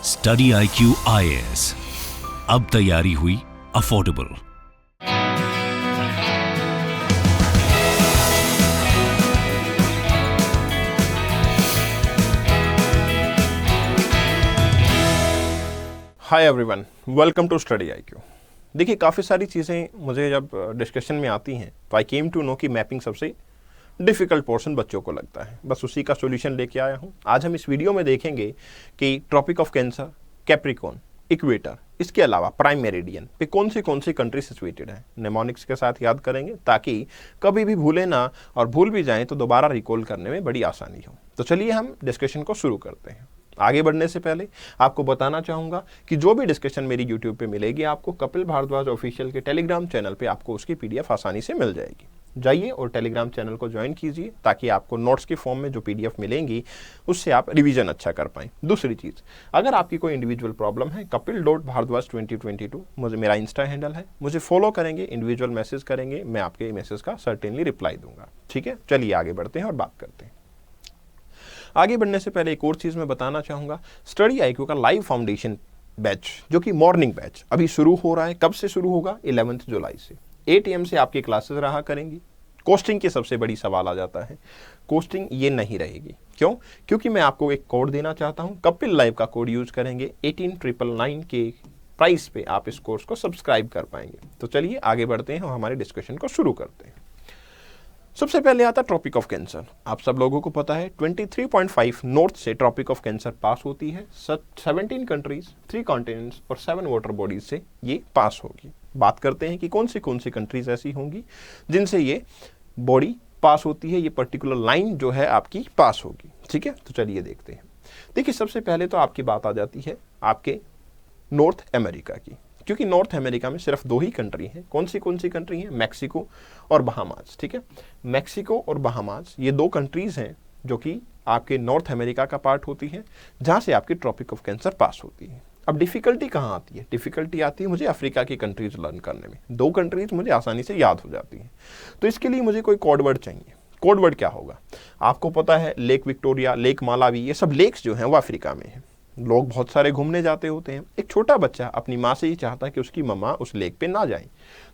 Study IQ IAS, अब तैयारी हुई affordable. Hi everyone, welcome to study IQ। देखिए, काफ़ी सारी चीज़ें मुझे जब डिस्कशन में आती हैं तो आई केम टू नो कि मैपिंग सबसे डिफ़िकल्ट पोर्शन बच्चों को लगता है। बस उसी का सॉल्यूशन लेके आया हूँ। आज हम इस वीडियो में देखेंगे कि tropic of cancer, capricorn, equator, इसके अलावा प्राइम मेरिडियन पे कौन सी कंट्री सिचुएटेड है। नेमोनिक्स के साथ याद करेंगे ताकि कभी भी भूले ना, और भूल भी जाएं तो दोबारा रिकॉल करने में बड़ी आसानी हो। तो चलिए हम डिस्कशन को शुरू करते हैं। आगे बढ़ने से पहले आपको बताना चाहूँगा कि जो भी डिस्कशन मेरी यूट्यूब पे मिलेगी, आपको कपिल भारद्वाज ऑफिशियल के टेलीग्राम चैनल पे आपको उसकी PDF आसानी से मिल जाएगी। जाइए और टेलीग्राम चैनल को ज्वाइन कीजिए ताकि आपको नोट्स के फॉर्म में जो PDF मिलेंगी उससे आप रिवीजन अच्छा कर पाएँ। दूसरी चीज़, अगर आपकी कोई इंडिविजुअल प्रॉब्लम है, kapil.bhardwaj2022 मुझे मेरा इंस्टा हैंडल है, मुझे फॉलो करेंगे, इंडिविजुअल मैसेज करेंगे, मैं आपके मैसेज का सर्टेनली रिप्लाई दूंगा। ठीक है, चलिए आगे बढ़ते हैं और बात करते हैं। आगे बढ़ने से पहले एक और चीज़ मैं बताना चाहूँगा, स्टडी IQ का लाइव फाउंडेशन बैच जो कि मॉर्निंग बैच अभी शुरू हो रहा है। कब से शुरू होगा? 11 जुलाई से 8 AM से आपकी क्लासेस रहा करेंगी। कोस्टिंग की सबसे बड़ी सवाल आ जाता है, कोस्टिंग ये नहीं रहेगी। क्यों? क्योंकि मैं आपको एक कोड देना चाहता हूँ। कपिल लाइव का कोड यूज करेंगे, 18,999 के प्राइस पे आप इस कोर्स को सब्सक्राइब कर पाएंगे। तो चलिए आगे बढ़ते हैं और हमारे डिस्कशन को शुरू करते हैं। सबसे पहले आता ट्रॉपिक ऑफ कैंसर। आप सब लोगों को पता है 23.5 नॉर्थ से ट्रॉपिक ऑफ कैंसर पास होती है। 17 कंट्रीज, 3 कॉन्टिनेंट्स और 7 वाटर बॉडीज से ये पास होगी। बात करते हैं कि कौन सी कंट्रीज ऐसी होंगी जिनसे ये बॉडी पास होती है, ये पर्टिकुलर लाइन जो है आपकी पास होगी। ठीक है, तो चलिए देखते हैं। देखिए, सबसे पहले तो आपकी बात आ जाती है आपके नॉर्थ अमेरिका की, क्योंकि नॉर्थ अमेरिका में सिर्फ 2 ही कंट्री हैं। कौन सी कंट्री हैं? मैक्सिको और बहामास। ठीक है, मैक्सिको और बहामास ये 2 कंट्रीज हैं जो कि आपके नॉर्थ अमेरिका का पार्ट होती है, जहां से आपकी ट्रॉपिक ऑफ कैंसर पास होती है। अब डिफिकल्टी कहाँ आती है? डिफिकल्टी आती है मुझे अफ्रीका की कंट्रीज लर्न करने में। 2 कंट्रीज मुझे आसानी से याद हो जाती हैं, तो इसके लिए मुझे कोई कोड वर्ड चाहिए। कोड वर्ड क्या होगा? आपको पता है लेक विक्टोरिया, लेक मालावी, ये सब लेक्स जो हैं वो अफ्रीका में हैं। लोग बहुत सारे घूमने जाते होते हैं। एक छोटा बच्चा अपनी माँ से ही चाहता है कि उसकी मम्मा उस लेक पे ना जाए,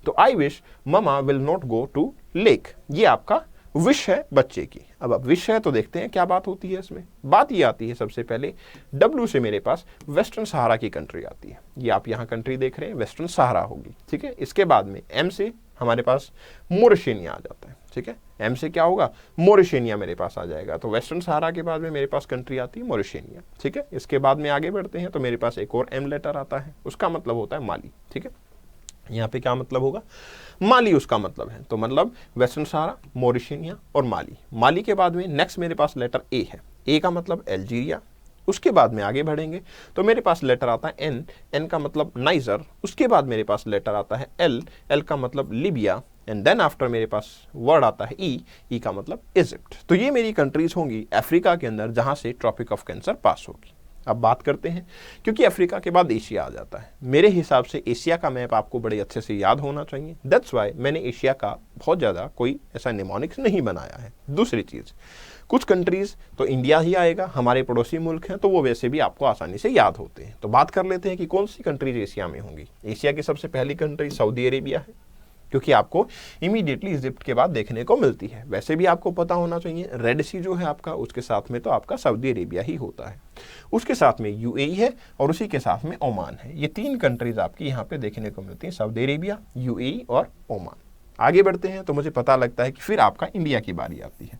तो I wish mamma will not go to lake. ये आपका विश है बच्चे की। अब विश है तो देखते हैं क्या बात होती है इसमें। बात ये आती है, सबसे पहले W से मेरे पास वेस्टर्न सहारा की कंट्री आती है। ये आप यहाँ कंट्री देख रहे हैं, वेस्टर्न सहारा होगी। ठीक है, इसके बाद में M से हमारे पास मोरिशेनिया आ जाता है। ठीक है, M से क्या होगा? मोरिशेनिया मेरे पास आ जाएगा। तो वेस्टर्न सहारा के बाद में मेरे पास कंट्री आती है मोरिशेनिया। ठीक है, इसके बाद में आगे बढ़ते हैं तो मेरे पास एक और M लेटर आता है, उसका मतलब होता है माली। ठीक है, यहाँ पे क्या मतलब होगा? माली उसका मतलब है। तो मतलब वेस्टर्न सहारा, मोरिशेनिया और माली। माली के बाद में नेक्स्ट मेरे पास लेटर A है। A का मतलब अल्जीरिया। उसके बाद में आगे बढ़ेंगे तो मेरे पास लेटर आता है N। N का मतलब नाइजर। उसके बाद मेरे पास लेटर आता है L। L का मतलब लीबिया। एंड देन आफ्टर मेरे पास वर्ड आता है E। E का मतलब इजिप्ट। तो ये मेरी कंट्रीज होंगी अफ्रीका के अंदर जहां से ट्रॉपिक ऑफ कैंसर पास होगी। अब बात करते हैं, क्योंकि अफ्रीका के बाद एशिया आ जाता है। मेरे हिसाब से एशिया का मैप आपको बड़े अच्छे से याद होना चाहिए। दैट्स वाई मैंने एशिया का बहुत ज़्यादा कोई ऐसा निमोनिक्स नहीं बनाया है। दूसरी चीज़, कुछ कंट्रीज़ तो इंडिया ही आएगा, हमारे पड़ोसी मुल्क हैं, तो वो वैसे भी आपको आसानी से याद होते हैं। तो बात कर लेते हैं कि कौन सी कंट्रीज एशिया में होंगी। एशिया की सबसे पहली कंट्री सऊदी अरेबिया है, क्योंकि आपको इमीडिएटली इजिप्ट के बाद देखने को मिलती है। वैसे भी आपको पता होना चाहिए, रेड सी जो है आपका, उसके साथ में तो आपका सऊदी अरेबिया ही होता है। उसके साथ में UAE है और उसी के साथ में ओमान है। ये 3 कंट्रीज आपकी यहाँ पे देखने को मिलती हैं, सऊदी अरेबिया, UAE और ओमान। आगे बढ़ते हैं तो मुझे पता लगता है कि फिर आपका इंडिया की बारी आती है।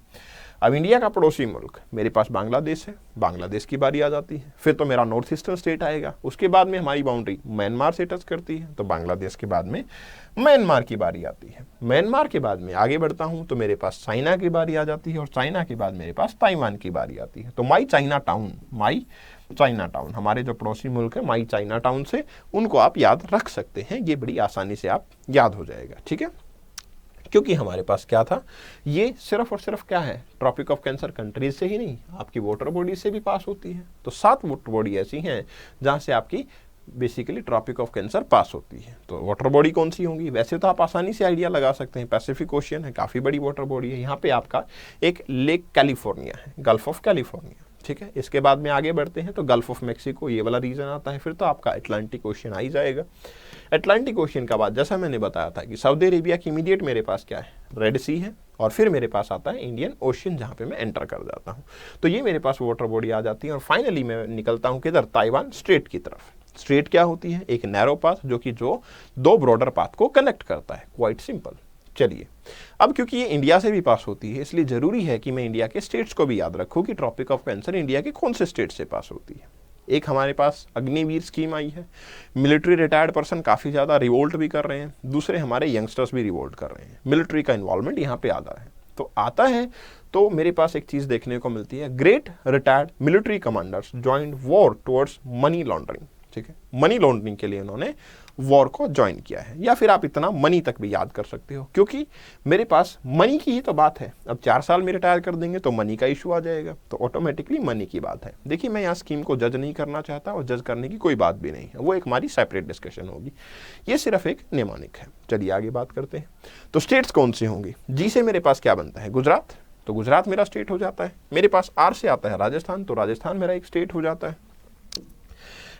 अब इंडिया का पड़ोसी मुल्क मेरे पास बांग्लादेश है, बांग्लादेश की बारी आ जाती है। फिर तो मेरा नॉर्थ ईस्टर्न स्टेट आएगा। उसके बाद में हमारी बाउंड्री म्यांमार से टच करती है, तो बांग्लादेश के बाद में म्यांमार की बारी आती है। म्यांमार के बाद में आगे बढ़ता हूँ तो मेरे पास चाइना की बारी आ जाती है, और चाइना के बाद मेरे पास ताइवान की बारी आती है। तो माई चाइना टाउन हमारे जो पड़ोसी मुल्क है, माई चाइना टाउन से उनको आप याद रख सकते हैं। ये बड़ी आसानी से आप याद हो जाएगा। ठीक है, क्योंकि हमारे पास क्या था, ये सिर्फ और सिर्फ क्या है, ट्रॉपिक ऑफ कैंसर कंट्रीज से ही नहीं, आपकी वाटर बॉडी से भी पास होती है। तो 7 वाटर बॉडी ऐसी हैं जहां से आपकी बेसिकली ट्रॉपिक ऑफ कैंसर पास होती है। तो वाटर बॉडी कौन सी होंगी? वैसे तो आप आसानी से आइडिया लगा सकते हैं, पैसिफिक ओशियन है, काफ़ी बड़ी वाटर बॉडी है। यहाँ पे आपका एक लेक कैलिफोर्निया है, गल्फ ऑफ कैलिफोर्निया। ठीक है। इसके बाद में आगे बढ़ते हैं तो गल्फ ऑफ मैक्सिको, ये वाला रीजन आता है। फिर तो आपका अटलांटिक ओशियन आ ही जाएगा। अटलांटिक ओशियन का बाद जैसा मैंने बताया था कि सऊदी अरेबिया की इमीडिएट मेरे पास क्या है, रेड सी है, और फिर मेरे पास आता है इंडियन ओशियन, जहाँ पे मैं एंटर कर जाता हूँ। तो ये मेरे पास वाटर बॉडी आ जाती है, और फाइनली मैं निकलता हूँ किधर, ताइवान स्ट्रेट की तरफ। स्ट्रेट क्या होती है, एक नैरो पाथ जो कि जो दो ब्रॉडर पाथ को कनेक्ट करता है, क्वाइट सिंपल। चलिए, अब क्योंकि ये इंडिया से भी पास होती है, इसलिए जरूरी है कि मैं इंडिया के स्टेट्स को भी याद रखूं कि ट्रॉपिक ऑफ कैंसर इंडिया के कौन से स्टेट से पास होती है। एक हमारे पास अग्निवीर स्कीम आई है, मिलिट्री रिटायर्ड पर्सन काफ़ी ज़्यादा रिवोल्ट भी कर रहे हैं, दूसरे हमारे यंगस्टर्स भी रिवोल्ट कर रहे हैं, मिलिट्री का इन्वॉल्वमेंट यहाँ पे आता है। तो आता है तो मेरे पास एक चीज़ देखने को मिलती है, great retired military commanders joint war towards money laundering. ठीक है, मनी लॉन्ड्रिंग के लिए उन्होंने वॉर को ज्वाइन किया है, या फिर आप इतना मनी तक भी याद कर सकते हो, क्योंकि मेरे पास मनी की ही तो बात है। अब 4 साल में रिटायर कर देंगे तो मनी का इशू आ जाएगा, तो ऑटोमेटिकली मनी की बात है। देखिए, मैं यहाँ स्कीम को जज नहीं करना चाहता, और जज करने की कोई बात भी नहीं है, वो एक हमारी सेपरेट डिस्कशन होगी, ये सिर्फ एक निमोनिक है। चलिए आगे बात करते हैं। तो स्टेट्स कौन सी होंगी, जी से मेरे पास क्या बनता है, गुजरात, तो गुजरात मेरा स्टेट हो जाता है। मेरे पास आर से आता है राजस्थान, तो राजस्थान मेरा एक स्टेट हो जाता है।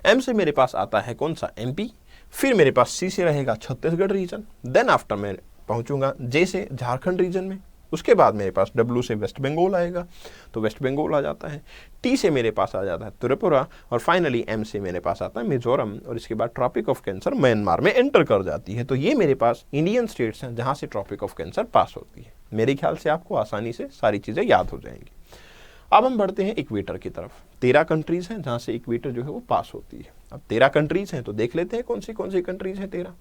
एम से मेरे पास आता है कौन सा, एमपी। फिर मेरे पास सी से रहेगा छत्तीसगढ़ रीजन। देन आफ्टर मैं पहुंचूंगा जे से झारखंड रीजन में। उसके बाद मेरे पास डब्ल्यू से वेस्ट बंगाल आएगा, तो वेस्ट बंगाल आ जाता है। टी से मेरे पास आ जाता है त्रिपुरा, और फाइनली एम से मेरे पास आता है मिजोरम, और इसके बाद ट्रॉपिक ऑफ कैंसर म्यांमार में एंटर कर जाती है। तो ये मेरे पास इंडियन स्टेट्स हैं जहाँ से ट्रॉपिक ऑफ कैंसर पास होती है। मेरे ख्याल से आपको आसानी से सारी चीज़ें याद हो जाएंगी। अब हम बढ़ते हैं इक्वेटर की तरफ। 13 कंट्रीज हैं जहाँ से इक्वेटर जो है वो पास होती है। अब 13 कंट्रीज हैं तो देख लेते हैं कौन सी कंट्रीज हैं। 13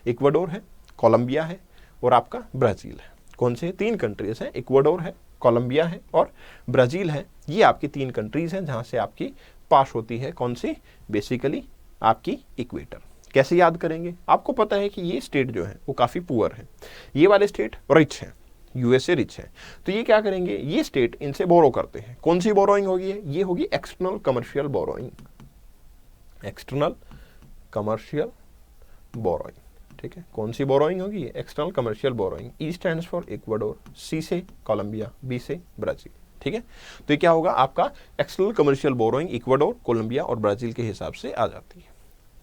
इक्वाडोर है, कोलंबिया है, और आपका ब्राज़ील है। कौन से 3 कंट्रीज हैं, इक्वाडोर है, कोलंबिया है, और ब्राज़ील है। ये आपकी 3 कंट्रीज हैं जहाँ से आपकी पास होती है कौन सी, बेसिकली आपकी इक्वेटर। कैसे याद करेंगे, आपको पता है कि ये स्टेट जो है वो काफ़ी पुअर है, ये वाले स्टेट रिच हैं, यूएसए रिच है। तो ये क्या करेंगे, ये स्टेट इनसे बोरो करते हैं। कौन सी बोरोइंग होगी, ये होगी external commercial borrowing, external commercial borrowing. ठीक है, कौन सी बोरोइंग होगी, external commercial borrowing. E stands for Ecuador, C से कोलंबिया, बी से ब्राज़ील। ठीक है, तो ये क्या होगा, आपका external commercial borrowing Ecuador, Colombia और ब्राज़ील के हिसाब से आ जाती है।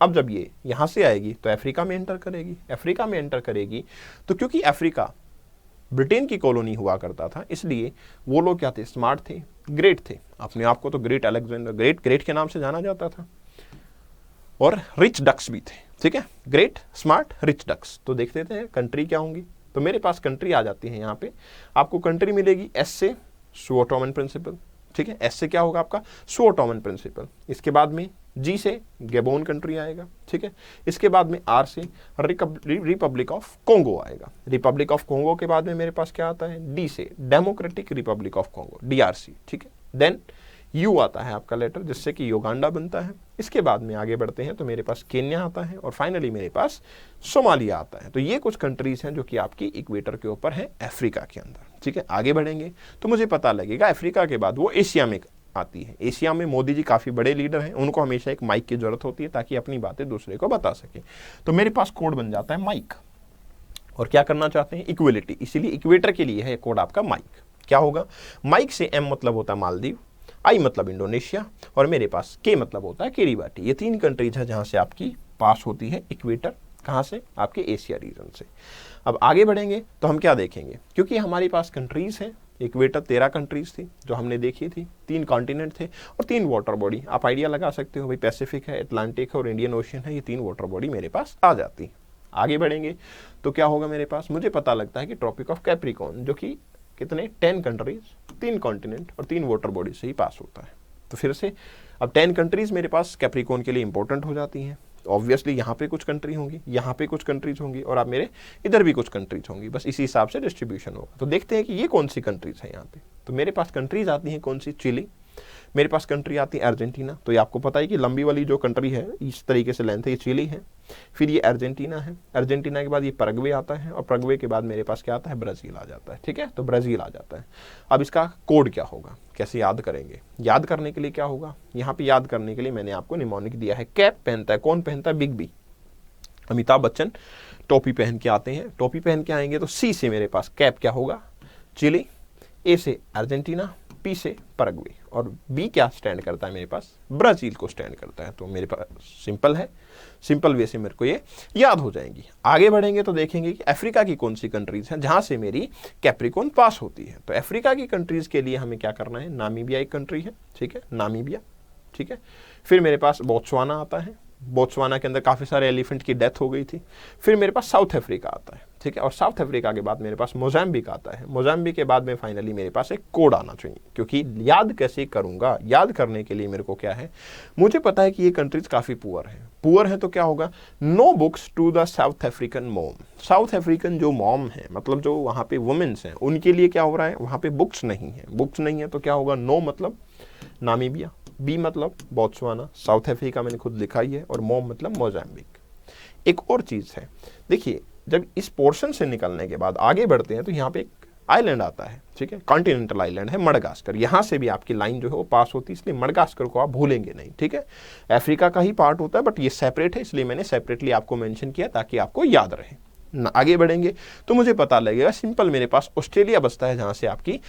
अब जब ये यहाँ से आएगी तो अफ्रीका में एंटर करेगी। अफ्रीका में एंटर करेगी तो क्योंकि अफ्रीका ब्रिटेन की कॉलोनी हुआ करता था, इसलिए वो लोग क्या थे, स्मार्ट थे, ग्रेट थे। अपने आप को तो ग्रेट अलेक्जेंडर ग्रेट के नाम से जाना जाता था, और रिच डक्स भी थे। ठीक है, ग्रेट, स्मार्ट, रिच डक्स। तो देख लेते हैं कंट्री क्या होंगी। तो मेरे पास कंट्री आ जाती है, यहाँ पे आपको कंट्री मिलेगी एस से सो ऑटोमन प्रिंसिपल। ठीक है, एस से क्या होगा आपका, सो ऑटोमन प्रिंसिपल। इसके बाद में जी से गैबोन कंट्री आएगा। ठीक है, इसके बाद में आर से रिपब्लिक ऑफ कोंगो आएगा। रिपब्लिक ऑफ कोंगो के बाद में मेरे पास क्या आता है, डी से democratic Republic of Congo, DRC. ठीक है, देन यू आता है आपका लेटर, जिससे कि युगांडा बनता है। इसके बाद में आगे बढ़ते हैं तो मेरे पास केन्या आता है, और फाइनली मेरे पास सोमालिया आता है। तो ये कुछ कंट्रीज हैं जो कि आपकी इक्वेटर के ऊपर है, अफ्रीका के अंदर। ठीक है, आगे बढ़ेंगे तो मुझे पता लगेगा अफ्रीका के बाद वो एशिया में आती है। एशिया में मोदी जी काफ़ी बड़े लीडर हैं, उनको हमेशा एक माइक की जरूरत होती है ताकि अपनी बातें दूसरे को बता सके। तो मेरे पास कोड बन जाता है माइक, और क्या करना चाहते हैं, इक्वलिटी। इसीलिए इक्वेटर के लिए है कोड आपका माइक। क्या होगा, माइक से एम मतलब होता है मालदीव, आई मतलब इंडोनेशिया, और मेरे पास के मतलब होता है किरीबाटी। ये 3 कंट्रीज है जहाँ से आपकी पास होती है इक्वेटर। कहाँ से, आपके एशिया रीजन से। अब आगे बढ़ेंगे तो हम क्या देखेंगे, क्योंकि हमारे पास कंट्रीज हैं, इक्वेटर 13 कंट्रीज थी जो हमने देखी थी, 3 कॉन्टिनेंट थे और 3 वाटर बॉडी। आप आइडिया लगा सकते हो भाई, पैसिफिक है, अटलांटिक है और इंडियन ओशियन है, ये 3 वाटर बॉडी मेरे पास आ जाती है। आगे बढ़ेंगे तो क्या होगा मेरे पास, मुझे पता लगता है कि ट्रॉपिक ऑफ कैप्रिकॉर्न, जो कि कितने 10 कंट्रीज, 3 कॉन्टिनेंट और 3 वाटर बॉडी से ही पास होता है। तो फिर से अब 10 कंट्रीज मेरे पास कैप्रिकॉर्न के लिए इंपॉर्टेंट हो जाती हैं। ऑब्वियसली यहाँ पे कुछ कंट्री होंगी, यहाँ पे कुछ कंट्रीज होंगी, और आप मेरे इधर भी कुछ कंट्रीज होंगी। बस इसी हिसाब से डिस्ट्रीब्यूशन होगा। तो देखते हैं कि ये कौन सी कंट्रीज है यहाँ पे। तो मेरे पास कंट्रीज आती हैं कौन सी, चिली, मेरे पास कंट्री आती है अर्जेंटीना। तो ये आपको पता है कि लंबी वाली जो कंट्री है इस तरीके से लेंथ है, ये चिली है, फिर ये अर्जेंटीना है, अर्जेंटीना के बाद ये पैराग्वे आता है, और पैराग्वे के बाद मेरे पास क्या आता है, ब्राज़ील आ जाता है। ठीक है, तो ब्राज़ील आ जाता है। अब इसका कोड क्या होगा, कैसे याद करेंगे, याद करने के लिए क्या होगा, यहाँ पे याद करने के लिए मैंने आपको निमोनिक दिया है। कैप पहनता है, कौन पहनता है, बिग बी, अमिताभ बच्चन टोपी पहन के आते हैं। टोपी पहन के आएंगे तो सी से मेरे पास कैप क्या होगा, चिली, ए से अर्जेंटीना, पी से पैराग्वे, और बी क्या स्टैंड करता है मेरे पास, ब्राज़ील को स्टैंड करता है। तो मेरे पास सिंपल है, सिंपल वे से मेरे को ये याद हो जाएंगी। आगे बढ़ेंगे तो देखेंगे कि अफ्रीका की कौन सी कंट्रीज हैं जहां से मेरी कैप्रिकॉर्न पास होती है। तो अफ्रीका की कंट्रीज के लिए हमें क्या करना है, नामीबिया एक कंट्री है, ठीक है, नामीबिया, ठीक है। फिर मेरे पास बोत्सवाना आता है, बोत्सवाना के अंदर काफ़ी सारे एलिफेंट की डेथ हो गई थी। फिर मेरे पास साउथ अफ्रीका आता है, ठीक है, और साउथ अफ्रीका के बाद मेरे पास मोजाम्बिक आता है। मोजाम्बिक के बाद में फाइनली मेरे पास एक कोड आना चाहिए, क्योंकि याद कैसे करूंगा, याद करने के लिए मेरे को क्या है, मुझे पता है कि ये कंट्रीज काफ़ी पुअर हैं। पुअर है तो क्या होगा, no books to the South African mom. South African जो मॉम है, मतलब जो वहाँ पे वुमेन्स हैं, उनके लिए क्या हो रहा है, वहाँ पे बुक्स नहीं है। बुक्स नहीं है तो क्या होगा, नो मतलब नामीबिया, बी मतलब बोत्सवाना, साउथ अफ्रीका मैंने खुद लिखा ही है, और मॉम मतलब मोजाम्बिक। एक और चीज़ है, देखिए जब इस पोर्शन से निकलने के बाद आगे बढ़ते हैं तो यहाँ पे एक आइलैंड आता है, ठीक है, कॉन्टिनेंटल आइलैंड है मडगास्कर। यहाँ से भी आपकी लाइन जो है वो पास होती है, इसलिए मडगास्कर को आप भूलेंगे नहीं, ठीक है। अफ्रीका का ही पार्ट होता है बट ये सेपरेट है, इसलिए मैंने सेपरेटली आपको मेंशन किया ताकि आपको याद रहे। आगे बढ़ेंगे तो मुझे पता लगेगा, सिंपल मेरे पास ऑस्ट्रेलिया बचता है जहाँ से आपकी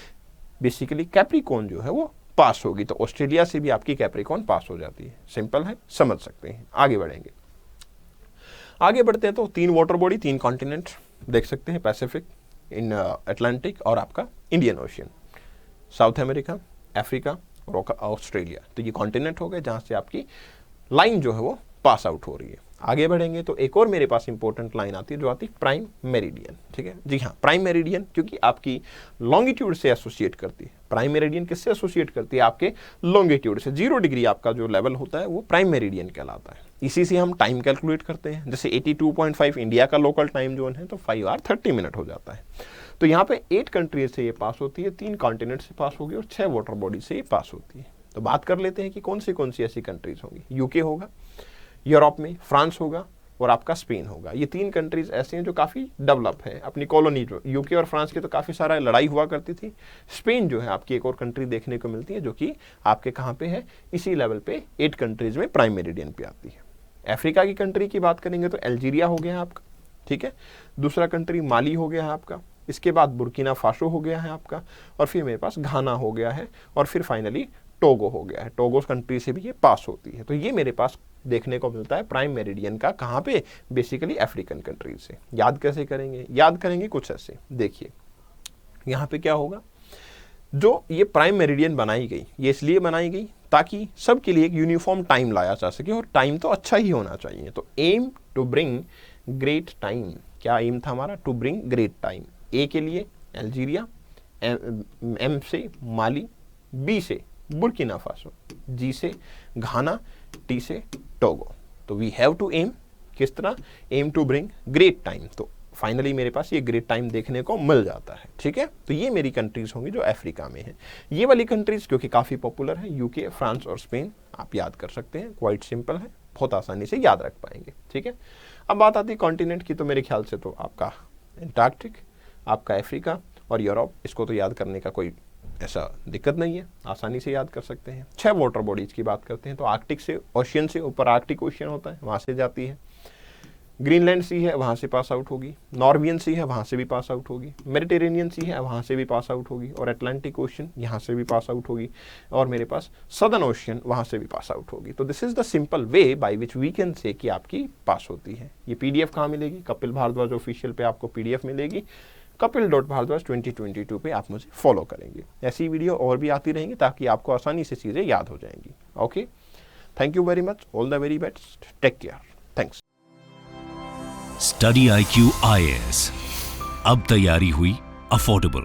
बेसिकली कैप्रिकॉर्न जो है वो पास होगी। तो ऑस्ट्रेलिया से भी आपकी कैप्रिकॉर्न पास हो जाती है, सिंपल है, समझ सकते हैं। आगे बढ़ेंगे, आगे बढ़ते हैं तो 3 वाटर बॉडी, 3 कॉन्टिनेंट देख सकते हैं, पैसिफिक, इन अटलांटिक और आपका Indian ocean, south America, Africa और ऑस्ट्रेलिया। तो ये कॉन्टिनेंट हो गए जहाँ से आपकी लाइन जो है वो पास आउट हो रही है। आगे बढ़ेंगे तो एक और मेरे पास इंपॉर्टेंट लाइन आती है जो आती है प्राइम मेरिडियन, ठीक है जी हाँ, प्राइम मेरिडियन, क्योंकि आपकी लॉन्गिट्यूड से एसोसिएट करती है। प्राइम मेरिडियन किससे एसोसिएट करती है, आपके लॉन्गिट्यूड से। 0 डिग्री आपका जो लेवल होता है वो प्राइम मेरिडियन कहलाता है। इसी से हम टाइम कैलकुलेट करते हैं, जैसे 82.5 इंडिया का लोकल टाइम जोन है तो 5 आवर 30 मिनट हो जाता है। तो यहाँ पे 8 कंट्रीज से ये पास होती है, 3 कॉन्टिनेंट से पास होगी और 6 वाटर बॉडी से ये पास होती है। तो बात कर लेते हैं कि कौन सी ऐसी कंट्रीज होंगी। यूके होगा, यूरोप में फ्रांस होगा और आपका स्पेन होगा। ये 3 कंट्रीज ऐसे हैं जो काफ़ी डेवलप है, अपनी कॉलोनी जो यूके और फ्रांस की तो काफ़ी सारा लड़ाई हुआ करती थी। स्पेन जो है आपकी एक और कंट्री देखने को मिलती है जो कि आपके कहाँ पे है, इसी लेवल पे 8 कंट्रीज में प्राइम मेरिडियन पे आती है। अफ्रीका की कंट्री की बात करेंगे तो अल्जीरिया हो गया है आपका, ठीक है, दूसरा कंट्री माली हो गया है आपका, इसके बाद बुर्किना फासो हो गया है आपका, और फिर मेरे पास घाना हो गया है, और फिर फाइनली टोगो हो गया है। टोगो कंट्री से भी ये पास होती है। तो ये मेरे पास देखने को मिलता है प्राइम मेरिडियन का, कहाँ पे, बेसिकली अफ्रीकन कंट्रीज से। याद कैसे करेंगे, याद करेंगे कुछ ऐसे, देखिए यहाँ पे क्या होगा, जो ये प्राइम मेरिडियन बनाई गई, ये इसलिए बनाई गई ताकि सबके लिए एक यूनिफॉर्म टाइम लाया जा सके, और टाइम तो अच्छा ही होना चाहिए। तो aim to bring great time, क्या एम था हमारा, to bring great time. A के लिए अल्जीरिया, एम से माली, बी से बुर्किना फासो, जी से घाना, टी से टोगो। तो वी हैव टू एम, किस तरह, aim to bring great time. तो फाइनली मेरे पास ये ग्रेट टाइम देखने को मिल जाता है, ठीक है। तो ये मेरी कंट्रीज होंगी जो अफ्रीका में है। ये वाली कंट्रीज क्योंकि काफ़ी पॉपुलर है, यूके, फ्रांस और स्पेन, आप याद कर सकते हैं, क्वाइट सिंपल है, बहुत आसानी से याद रख पाएंगे, ठीक है। अब बात आती है कॉन्टिनेंट की, तो मेरे ख्याल से तो आपका एंटार्क्टिक, आपका अफ्रीका और यूरोप, इसको तो याद करने का कोई ऐसा दिक्कत नहीं है, आसानी से याद कर सकते हैं। 6 वाटर बॉडीज की बात करते हैं तो आर्कटिक से, ओशियन से ऊपर आर्कटिक ओशियन होता है, वहाँ से जाती है। ग्रीनलैंड सी है, वहाँ से पास आउट होगी। नॉर्वियन सी है, वहाँ से भी पास आउट होगी। मेडिटेरेनियन सी है, वहाँ से भी पास आउट होगी। और अटलांटिक ओशियन यहाँ से भी पास आउट होगी। और मेरे पास सदर्न ओशियन, वहाँ से भी पास आउट होगी। तो this is the simple way by which we can say कि आपकी पास होती है। ये PDF कहाँ मिलेगी, कपिल भारद्वाज ऑफिशियल पे आपको PDF मिलेगी। kapil.bhardwaj 2022 पे आप मुझे फॉलो करेंगे। ऐसी वीडियो और भी आती रहेंगी ताकि आपको आसानी से चीज़ें याद हो जाएंगी। Okay, thank you very much, all the very best, take care, thanks. Study IQ IAS, अब तैयारी हुई अफोर्डेबल।